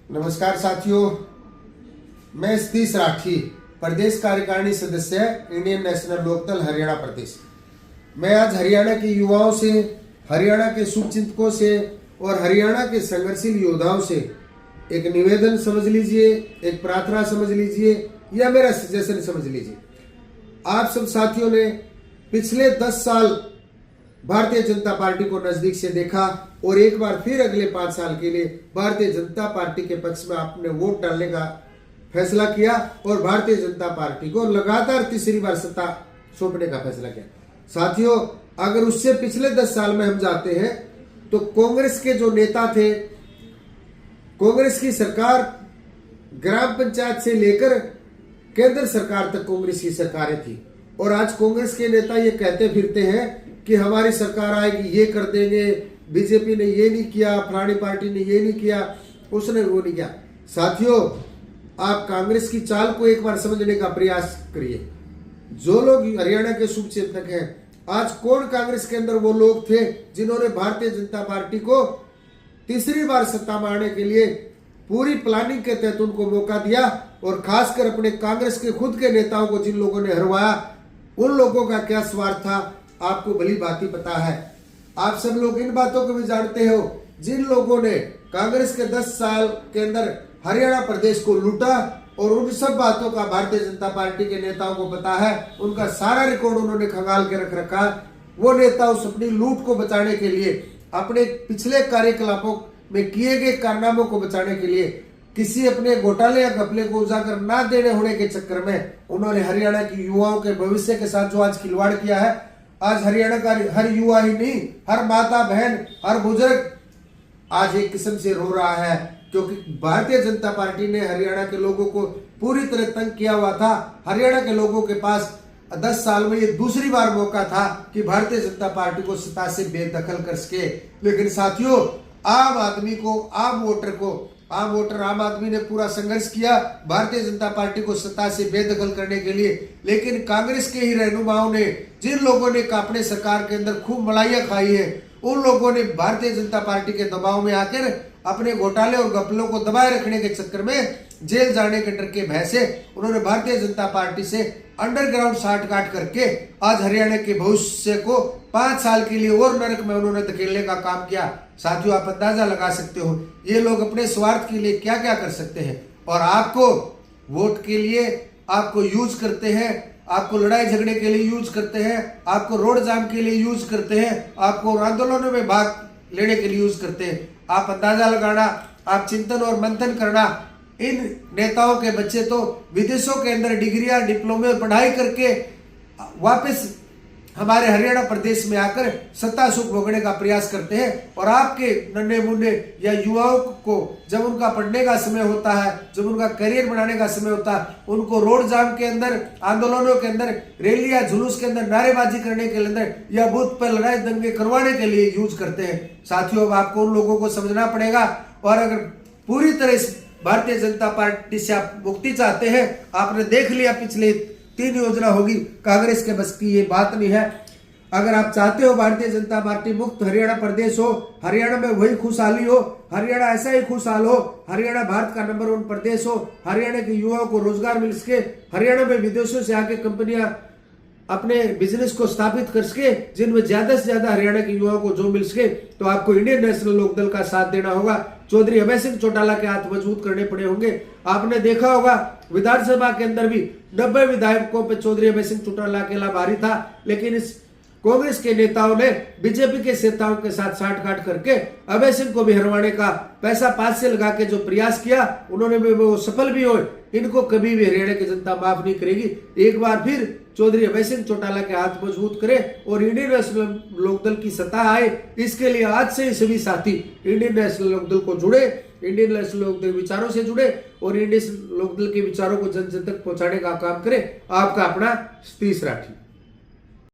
नमस्कार साथियों, मैं सतीश राठी, प्रदेश कार्यकारिणी सदस्य इंडियन नेशनल लोकदल हरियाणा प्रदेश। मैं आज हरियाणा के युवाओं से, हरियाणा के शुभचिंतकों से और हरियाणा के संघर्षशील योद्धाओं से एक निवेदन समझ लीजिए, एक प्रार्थना समझ लीजिए या मेरा सजेशन समझ लीजिए। आप सब साथियों ने पिछले 10 साल भारतीय जनता पार्टी को नजदीक से देखा और एक बार फिर अगले 5 साल के लिए भारतीय जनता पार्टी के पक्ष में आपने वोट डालने का फैसला किया और भारतीय जनता पार्टी को लगातार तीसरी बार सत्ता सौंपने का फैसला किया। साथियों, अगर उससे पिछले 10 साल में हम जाते हैं तो कांग्रेस के जो नेता थे, कांग्रेस की सरकार ग्राम पंचायत से लेकर केंद्र सरकार तक कांग्रेस की सरकारें थी और आज कांग्रेस के नेता ये कहते फिरते हैं कि हमारी सरकार आएगी, ये कर देंगे, बीजेपी ने ये नहीं किया, फलानी पार्टी ने ये नहीं किया, उसने वो नहीं किया। साथियों, आप कांग्रेस की चाल को एक बार समझने का प्रयास करिए। जो लोग हरियाणा के शुभचिंतक हैं, आज कौन कांग्रेस के अंदर वो लोग थे जिन्होंने भारतीय जनता पार्टी को तीसरी बार सत्ता में आने के लिए पूरी प्लानिंग के तहत उनको मौका दिया और खासकर अपने कांग्रेस के खुद के नेताओं को जिन लोगों ने हरवाया, उन लोगों का क्या स्वार्थ था आपको भली भांति पता है। आप सब लोग इन बातों को भी जानते हो। जिन लोगों ने कांग्रेस के 10 साल के अंदर हरियाणा प्रदेश को लूटा और उन सब बातों का भारतीय जनता पार्टी के नेताओं को पता है, उनका सारा रिकॉर्ड उन्होंने खंगाल के रख रखा। वो नेता उस अपनी लूट को बचाने के लिए, अपने पिछले कार्यकलापों में किए गए कारनामों को बचाने के लिए, किसी अपने घोटाले या घपले को उजागर ना देने होने के चक्कर में उन्होंने हरियाणा की युवाओं के भविष्य के साथ जो आज खिलवाड़ किया है। आज हरियाणा का हर युवा ही नहीं, हर माता बहन, हर बुजुर्ग आज एक किस्म से रो रहा है, क्योंकि भारतीय जनता पार्टी ने हरियाणा के लोगों को पूरी तरह तंग किया हुआ था। हरियाणा के लोगों के पास 10 साल में ये दूसरी बार मौका था कि भारतीय जनता पार्टी को सत्ता से बेदखल कर सके। लेकिन साथियों, आम आदमी को, आम वोटर आम आदमी ने पूरा संघर्ष किया भारतीय जनता पार्टी को सत्ता से बेदखल करने के लिए। लेकिन कांग्रेस के ही रहनुमाओं ने, जिन लोगों ने अपने सरकार के अंदर खूब मलाइयां खाई है, उन लोगों ने भारतीय जनता पार्टी के दबाव में आकर अपने घोटाले और घपलों को दबाए रखने के चक्कर में जेल जाने के डर के भय से उन्होंने भारतीय जनता पार्टी से अंडरग्राउंड साठगांठ करके आज हरियाणा के भविष्य को 5 साल के लिए और नरक में उन्होंने धकेलने का काम किया। साथियों, आप अंदाजा लगा सकते हो ये लोग अपने स्वार्थ के लिए क्या क्या कर सकते हैं और आपको वोट के लिए आपको यूज करते हैं, आपको लड़ाई झगड़े के लिए यूज करते हैं, आपको रोड जाम के लिए यूज करते हैं, आपको आंदोलनों में भाग लेने के लिए यूज करते हैं। आप अंदाजा लगाना, आप चिंतन और मंथन करना। इन नेताओं के बच्चे तो विदेशों के अंदर डिग्रियां, डिप्लोमे और पढ़ाई करके वापस हमारे हरियाणा प्रदेश में आकर सत्ता सुख भोगने का प्रयास करते हैं और आपके नन्हे मुन्ने या युवाओं को जब उनका पढ़ने का समय होता है, जब उनका करियर बनाने का समय होता है, उनको रोड जाम के अंदर, आंदोलनों के अंदर, रैलियां, जुलूस के अंदर नारेबाजी करने के अंदर या बूथ पर लड़ाई दंगे करवाने के लिए यूज करते हैं। साथियों, कांग्रेस उन लोगों को समझना पड़ेगा और अगर पूरी तरह से भारतीय जनता पार्टी से आप मुक्ति चाहते हैं, आपने देख लिया पिछले 3 योजना होगी, कांग्रेस के बस की ये बात नहीं है। अगर आप चाहते हो भारतीय जनता पार्टी मुक्त हरियाणा प्रदेश हो, हरियाणा में वही खुशहाली हो, हरियाणा ऐसा ही खुशहाल हो, हरियाणा भारत का नंबर 1 प्रदेश हो, हरियाणा के युवाओं को रोजगार मिल सके, हरियाणा में विदेशों से आके कंपनियां अपने बिजनेस को स्थापित कर सके, जिनमें ज्यादा से ज्यादा हरियाणा के युवाओं को जो मिल सके, तो आपको इंडियन नेशनल लोकदल का साथ देना होगा। चौधरी अभय सिंह चौटाला के हाथ मजबूत करने पड़े होंगे। आपने देखा होगा विधानसभा के अंदर भी 90 विधायकों पे चौधरी अभय सिंह चौटाला अकेला भारी था, लेकिन इस कांग्रेस के नेताओं ने बीजेपी के नेताओं के साथ साठगांठ करके अभय सिंह को भी हरवाने का पैसा पास से लगा के जो प्रयास किया, उन्होंने भी वो सफल भी हुए। इनको कभी भी हरियाणा की जनता माफ नहीं करेगी। एक बार फिर चौधरी अभय सिंह चौटाला के हाथ मजबूत करे और इंडियन नेशनल लोकदल की सत्ता आए, इसके लिए आज से ही सभी साथी इंडियन नेशनल लोकदल को जुड़े, इंडियन नेशनल लोकदल विचारों से जुड़े और इंडियन लोकदल के विचारों को जन जन तक पहुंचाने का काम करे। आपका अपना सतीश राठी।